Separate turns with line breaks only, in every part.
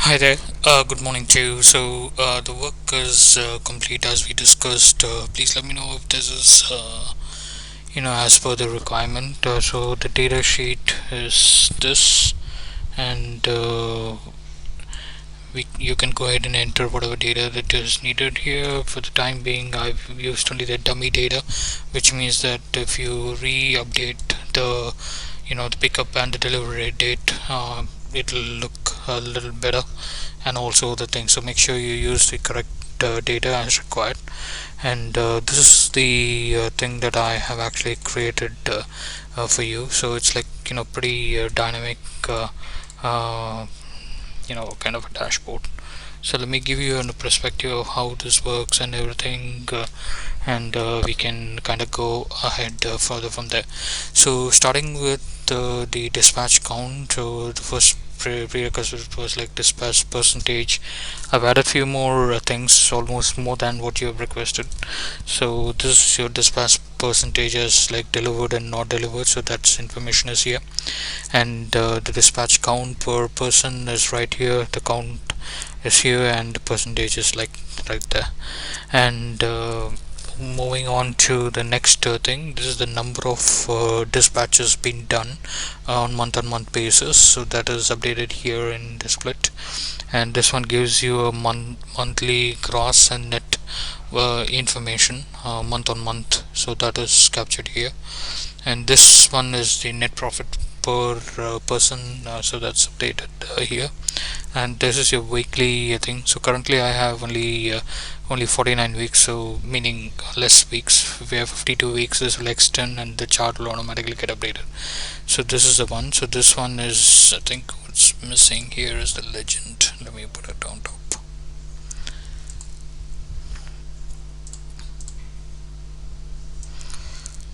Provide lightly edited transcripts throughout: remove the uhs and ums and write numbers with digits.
Hi there. Good morning to you. The work is complete as we discussed. Please let me know if this is, as per the requirement. The data sheet is this, and you can go ahead and enter whatever data that is needed here. For the time being, I've used only the dummy data, which means that if you re-update the pickup and the delivery date, it'll look a little better, and also the thing. So make sure you use the correct data as required. And this is the thing that I have actually created for you. So it's like pretty dynamic. Uh, kind of a dashboard. So let me give you a perspective of how this works and everything, and we can kind of go ahead further from there. So starting with the dispatch count, so the first prerequisite was like dispatch percentage. I've added a few more things, almost more than what you have requested. So this is your dispatch percentages, like delivered and not delivered, so that's information is here. And the dispatch count per person is right here, the count is here, and the percentage is like right there. And moving on to the next thing, this is the number of dispatches being done on month basis, so that is updated here in the split. And this one gives you a monthly gross and net information, month on month, so that is captured here. And this one is the net profit per person, so that's updated here. And this is your weekly thing. So currently I have only 49 weeks, so meaning less weeks. If we have 52 weeks, this will extend and the chart will automatically get updated. So this is the one. So this one is, I think what's missing here is the legend. Let me put it on top.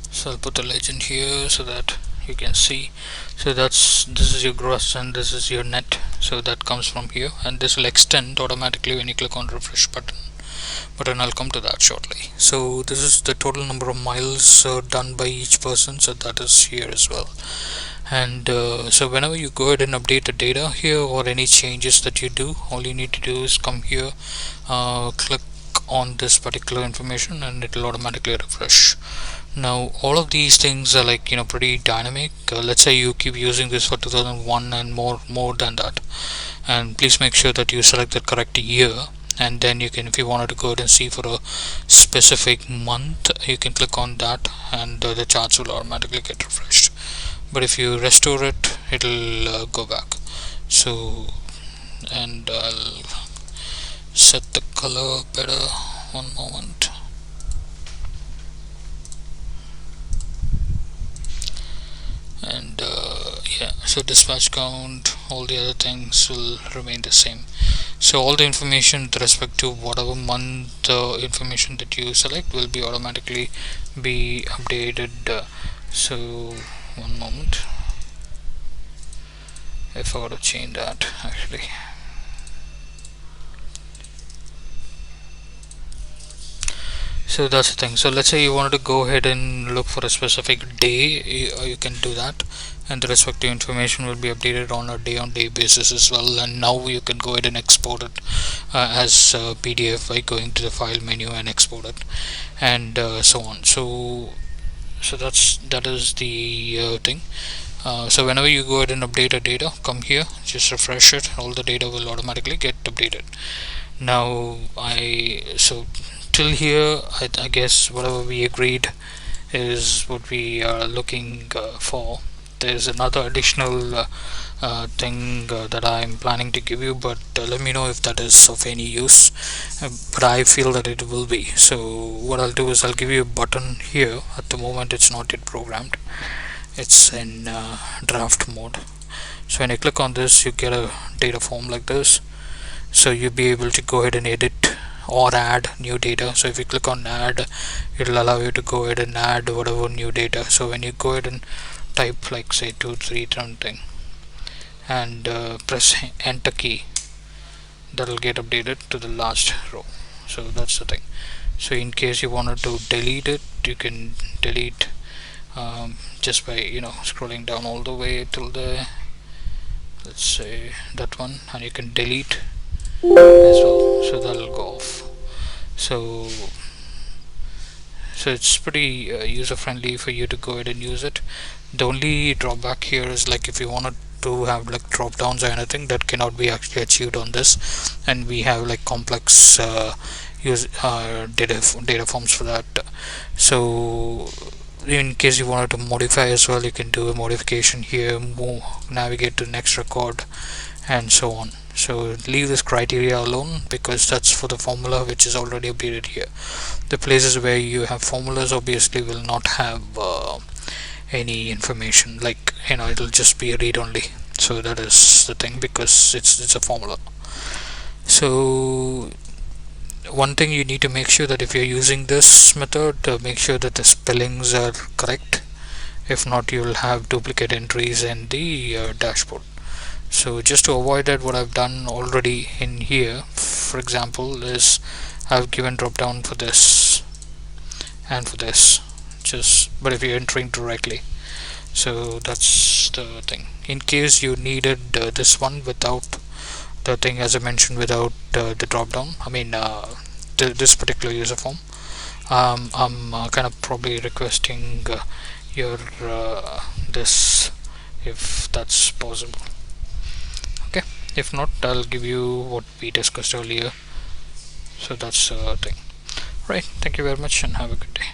So I'll put the legend here so that you can see. So this is your gross and this is your net, so that comes from here, and this will extend automatically when you click on refresh button, but then I'll come to that shortly. So this is the total number of miles done by each person, so that is here as well. And so whenever you go ahead and update the data here or any changes that you do, all you need to do is come here, click on this particular information, and it will automatically refresh. Now all of these things are like pretty dynamic. Let's say you keep using this for 2001 and more than that, and please make sure that you select the correct year. And then you can, if you wanted to go ahead and see for a specific month, you can click on that, and the charts will automatically get refreshed. But if you restore it, it'll go back. So, and I'll set the color better. One moment. And yeah, so dispatch count, all the other things will remain the same. So all the information with respect to whatever month information that you select will be automatically be updated. So one moment, I forgot to change that actually. So that's the thing. So let's say you wanted to go ahead and look for a specific day, you can do that, and the respective information will be updated on a day basis as well. And now you can go ahead and export it as PDF by going to the file menu and export it, and so on. So that is the thing. So whenever you go ahead and update a data, come here, just refresh it, all the data will automatically get updated. Now till here, I guess whatever we agreed is what we are looking for. There's another additional thing that I'm planning to give you, but let me know if that is of any use. But I feel that it will be. So what I'll do is I'll give you a button here. At the moment it's not yet programmed, it's in draft mode. So when you click on this, you get a data form like this. So you'll be able to go ahead and edit or add new data. So if you click on add, it'll allow you to go ahead and add whatever new data. So when you go ahead and type like say 23 something and press enter key, that'll get updated to the last row. So that's the thing. So in case you wanted to delete it, you can delete just by scrolling down all the way till the let's say that one, and you can delete as well, so that'll go off. So it's pretty user friendly for you to go ahead and use it. The only drawback here is like if you wanted to have like drop downs or anything, that cannot be actually achieved on this, and we have like complex data forms for that. So in case you wanted to modify as well, you can do a modification here, move, navigate to next record, and so on. So leave this criteria alone because that's for the formula which is already updated here. The places where you have formulas obviously will not have any information, like, you know, it'll just be a read only. So that is the thing, because it's a formula. So one thing you need to make sure that if you're using this method, make sure that the spellings are correct. If not, you'll have duplicate entries in the dashboard. So just to avoid that, what I've done already in here, for example, is I've given drop down for this and for this, but if you're entering directly. So that's the thing. In case you needed this one without the thing, as I mentioned, without the drop down, I mean this particular user form, I'm kind of probably requesting your this, if that's possible. Okay, if not, I'll give you what we discussed earlier. So that's the thing. Right, thank you very much and have a good day.